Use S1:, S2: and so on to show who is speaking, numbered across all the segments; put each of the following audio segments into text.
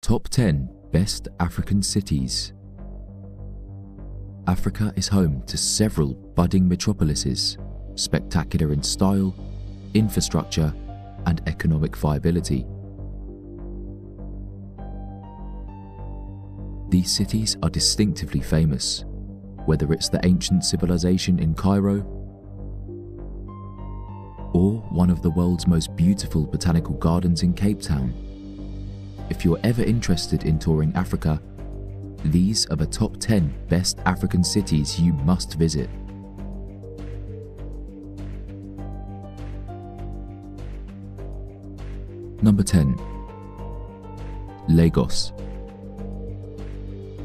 S1: Top 10 Best African Cities. Africa is home to several budding metropolises, spectacular in style, infrastructure, and economic viability. These cities are distinctively famous, whether it's the ancient civilization in Cairo or one of the world's most beautiful botanical gardens in Cape Town. If you're ever interested in touring Africa, these are the top 10 best African cities you must visit. Number 10. Lagos.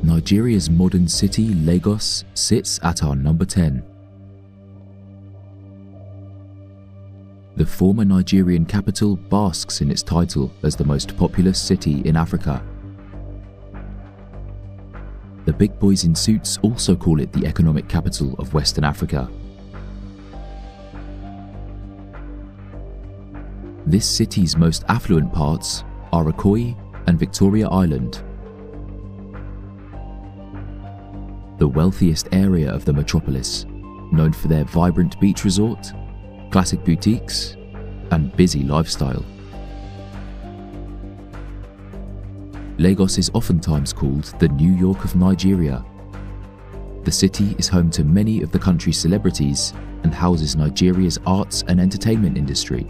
S1: Nigeria's modern city, Lagos, sits at our number 10. The former Nigerian capital basks in its title as the most populous city in Africa. The big boys in suits also call it the economic capital of Western Africa. This city's most affluent parts are Ikoyi and Victoria Island. The wealthiest area of the metropolis, known for their vibrant beach resort, classic boutiques, and busy lifestyle. Lagos is oftentimes called the New York of Nigeria. The city is home to many of the country's celebrities and houses Nigeria's arts and entertainment industry.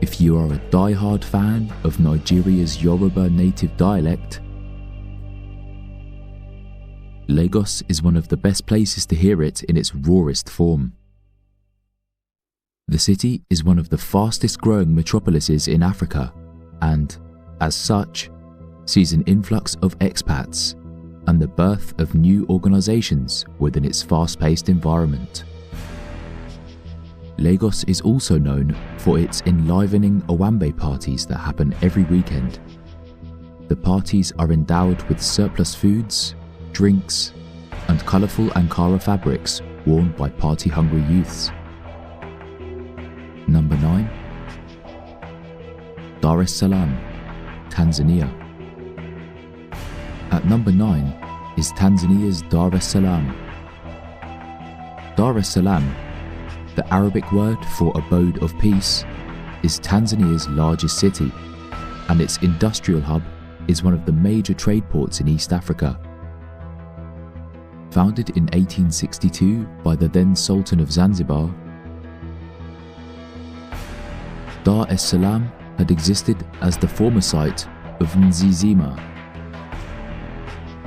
S1: If you are a die-hard fan of Nigeria's Yoruba native dialect, Lagos is one of the best places to hear it in its rawest form. The city is one of the fastest growing metropolises in Africa and, as such, sees an influx of expats and the birth of new organisations within its fast-paced environment. Lagos is also known for its enlivening Owambe parties that happen every weekend. The parties are endowed with surplus foods, drinks, and colourful Ankara fabrics worn by party-hungry youths. Number 9. Dar es Salaam, Tanzania. At number 9 is Tanzania's Dar es Salaam. Dar es Salaam, the Arabic word for abode of peace, is Tanzania's largest city, and its industrial hub is one of the major trade ports in East Africa. Founded in 1862 by the then Sultan of Zanzibar, Dar es Salaam had existed as the former site of Nzizima.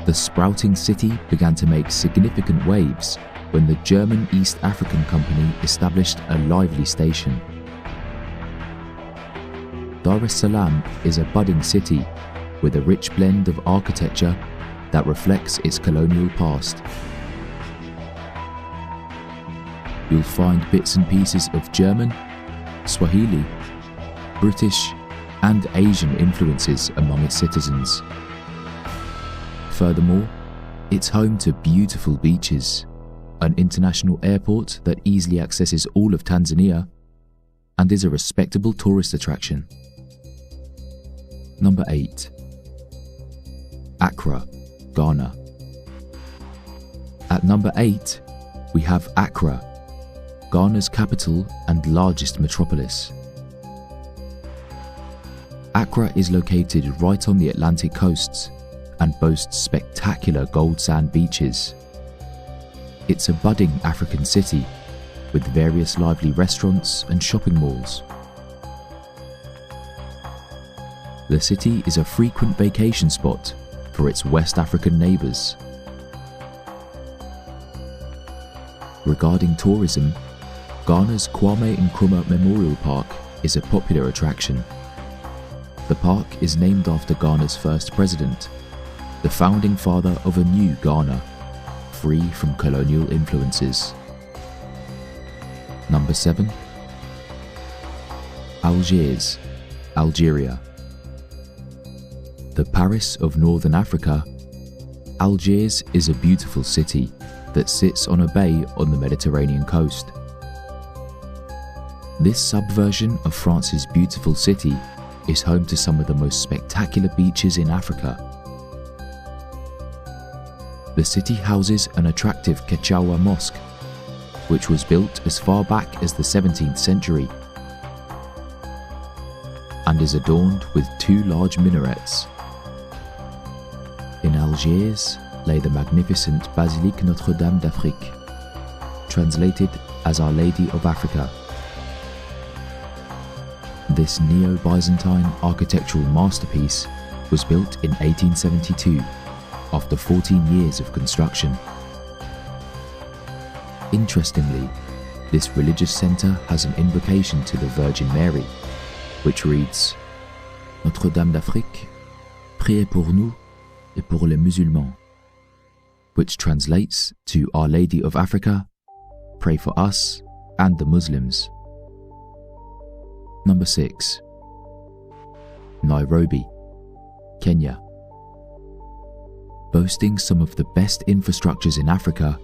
S1: The sprouting city began to make significant waves when the German East African Company established a lively station. Dar es Salaam is a budding city with a rich blend of architecture that reflects its colonial past. You'll find bits and pieces of German, Swahili, British, and Asian influences among its citizens. Furthermore, it's home to beautiful beaches, an international airport that easily accesses all of Tanzania, and is a respectable tourist attraction. Number 8. Accra, Ghana. At number 8, we have Accra, Ghana's capital and largest metropolis. Accra is located right on the Atlantic coasts and boasts spectacular gold sand beaches. It's a budding African city with various lively restaurants and shopping malls. The city is a frequent vacation spot for its West African neighbours. Regarding tourism, Ghana's Kwame Nkrumah Memorial Park is a popular attraction. The park is named after Ghana's first president, the founding father of a new Ghana, free from colonial influences. Number 7. Algiers, Algeria. The Paris of Northern Africa, Algiers is a beautiful city that sits on a bay on the Mediterranean coast. This subversion of France's beautiful city is home to some of the most spectacular beaches in Africa. The city houses an attractive Kechawa Mosque, which was built as far back as the 17th century and is adorned with 2 large minarets. In Algiers lay the magnificent Basilique Notre-Dame d'Afrique, translated as Our Lady of Africa. This neo-Byzantine architectural masterpiece was built in 1872 after 14 years of construction. Interestingly, this religious centre has an invocation to the Virgin Mary, which reads, Notre-Dame d'Afrique, priez pour nous et pour les musulmans, which translates to Our Lady of Africa, pray for us and the Muslims. Number 6. Nairobi, Kenya. Boasting some of the best infrastructures in Africa,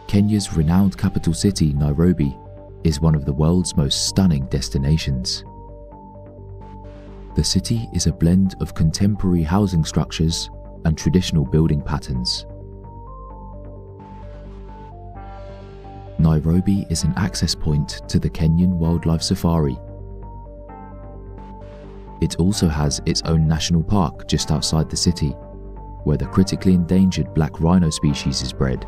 S1: Kenya's renowned capital city, Nairobi, is one of the world's most stunning destinations. The city is a blend of contemporary housing structures and traditional building patterns. Nairobi is an access point to the Kenyan Wildlife Safari. It also has its own national park just outside the city, where the critically endangered black rhino species is bred.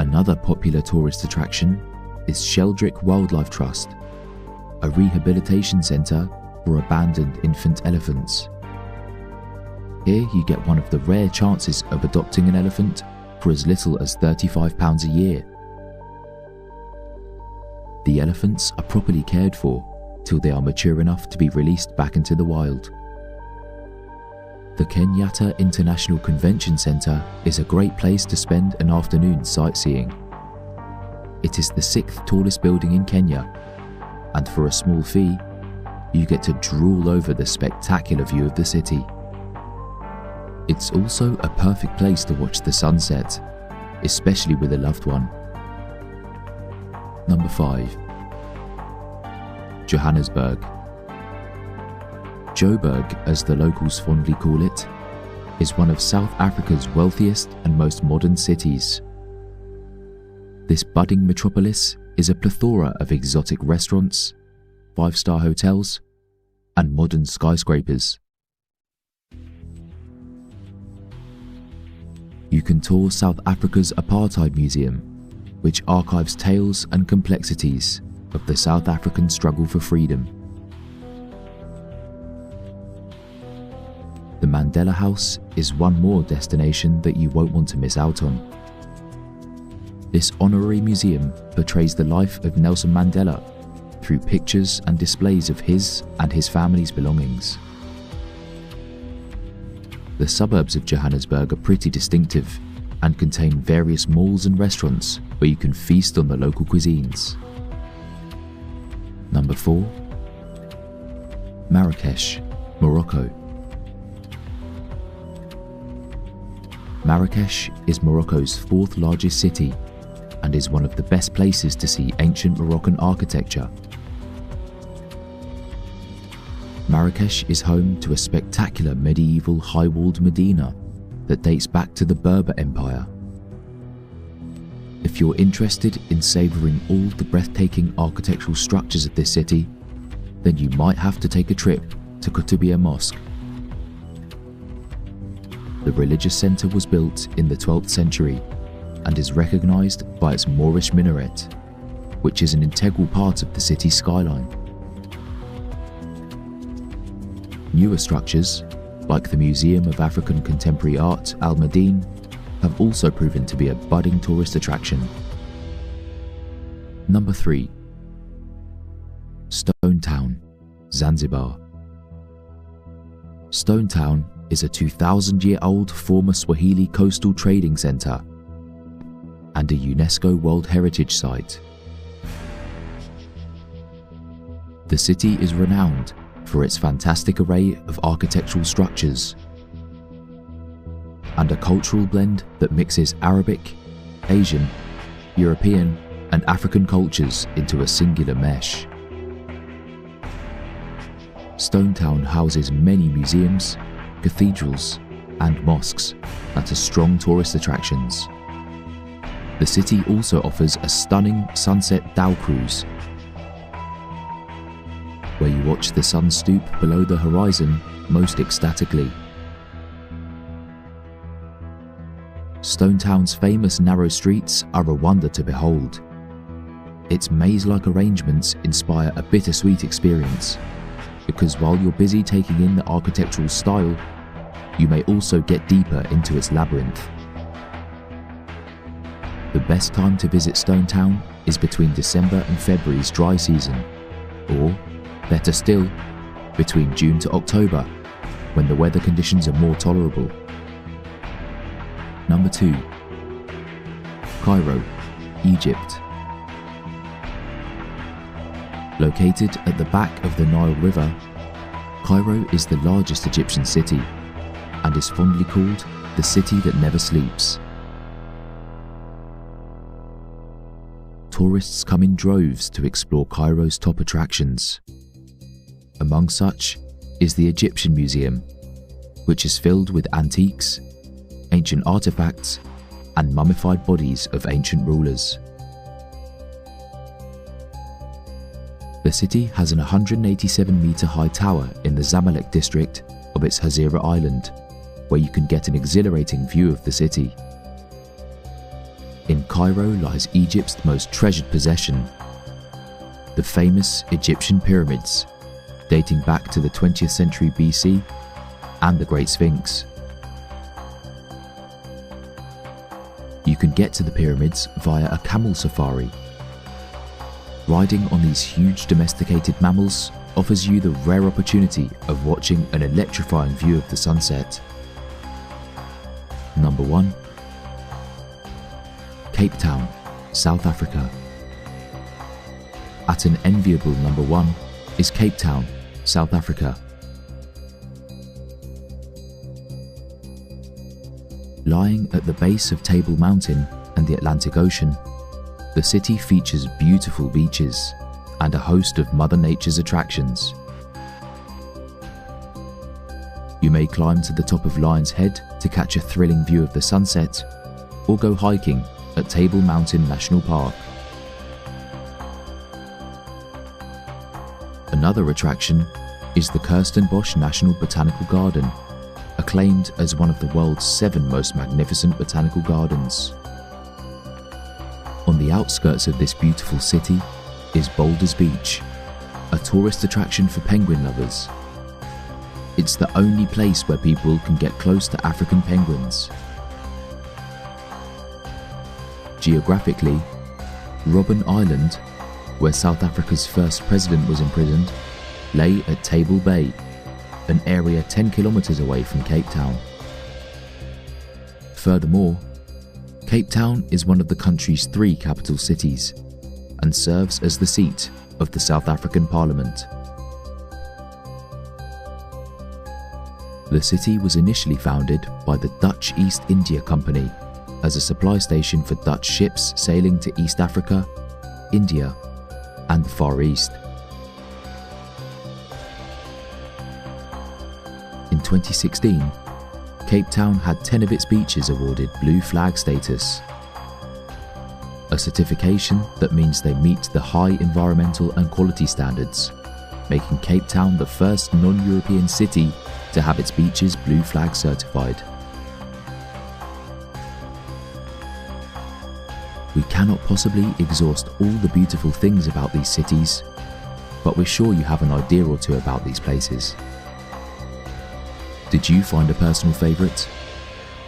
S1: Another popular tourist attraction is Sheldrick Wildlife Trust, a rehabilitation centre for abandoned infant elephants. Here you get one of the rare chances of adopting an elephant for as little as £35 a year. The elephants are properly cared for till they are mature enough to be released back into the wild. The Kenyatta International Convention Centre is a great place to spend an afternoon sightseeing. It is the 6th tallest building in Kenya, and for a small fee, you get to drool over the spectacular view of the city. It's also a perfect place to watch the sunset, especially with a loved one. Number 5. Johannesburg. Joburg, as the locals fondly call it, is one of South Africa's wealthiest and most modern cities. This budding metropolis is a plethora of exotic restaurants, 5-star hotels, and modern skyscrapers. You can tour South Africa's Apartheid Museum, which archives tales and complexities of the South African struggle for freedom. The Mandela House is one more destination that you won't want to miss out on. This honorary museum portrays the life of Nelson Mandela through pictures and displays of his and his family's belongings. The suburbs of Johannesburg are pretty distinctive and contain various malls and restaurants where you can feast on the local cuisines. Number 4. Marrakesh, Morocco. Marrakesh is Morocco's 4th largest city and is one of the best places to see ancient Moroccan architecture. Marrakesh is home to a spectacular medieval high-walled Medina that dates back to the Berber Empire. If you're interested in savouring all the breathtaking architectural structures of this city, then you might have to take a trip to Koutoubia Mosque. The religious centre was built in the 12th century and is recognised by its Moorish minaret, which is an integral part of the city's skyline. Newer structures, like the Museum of African Contemporary Art Al Madine, have also proven to be a budding tourist attraction. Number 3. Stone Town, Zanzibar. Stone Town is a 2,000-year-old former Swahili coastal trading centre and a UNESCO World Heritage Site. The city is renowned for its fantastic array of architectural structures and a cultural blend that mixes Arabic, Asian, European and African cultures into a singular mesh. Stone Town houses many museums, cathedrals, and mosques that are strong tourist attractions. The city also offers a stunning sunset dhow cruise, where you watch the sun stoop below the horizon most ecstatically. Stone Town's famous narrow streets are a wonder to behold. Its maze-like arrangements inspire a bittersweet experience, because while you're busy taking in the architectural style, you may also get deeper into its labyrinth. The best time to visit Stone Town is between December and February's dry season, or, better still, between June to October, when the weather conditions are more tolerable. Number 2. Cairo, Egypt. Located at the back of the Nile River, Cairo is the largest Egyptian city and is fondly called the city that never sleeps. Tourists come in droves to explore Cairo's top attractions. Among such is the Egyptian Museum, which is filled with antiques, ancient artifacts, and mummified bodies of ancient rulers. The city has an 187-meter high tower in the Zamalek district of its Hazira Island, where you can get an exhilarating view of the city. In Cairo lies Egypt's most treasured possession, the famous Egyptian pyramids, dating back to the 20th century BC, and the Great Sphinx. You can get to the pyramids via a camel safari. Riding on these huge domesticated mammals offers you the rare opportunity of watching an electrifying view of the sunset. Number 1. Cape Town, South Africa. At an enviable number 1 is Cape Town, South Africa. Lying at the base of Table Mountain and the Atlantic Ocean, the city features beautiful beaches and a host of Mother Nature's attractions. You may climb to the top of Lion's Head to catch a thrilling view of the sunset, or go hiking at Table Mountain National Park. Another attraction is the Kirstenbosch National Botanical Garden, acclaimed as one of the world's 7 most magnificent botanical gardens. On the outskirts of this beautiful city is Boulders Beach, a tourist attraction for penguin lovers. It's the only place where people can get close to African penguins. Geographically, Robben Island, where South Africa's first president was imprisoned, lay at Table Bay, an area 10 kilometers away from Cape Town. Furthermore, Cape Town is one of the country's 3 capital cities and serves as the seat of the South African Parliament. The city was initially founded by the Dutch East India Company as a supply station for Dutch ships sailing to East Africa, India, and the Far East. In 2016, Cape Town had 10 of its beaches awarded Blue Flag status, a certification that means they meet the high environmental and quality standards, making Cape Town the first non-European city to have its beaches Blue Flag certified. We cannot possibly exhaust all the beautiful things about these cities, but we're sure you have an idea or two about these places. Did you find a personal favourite?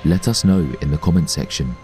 S1: Let us know in the comment section.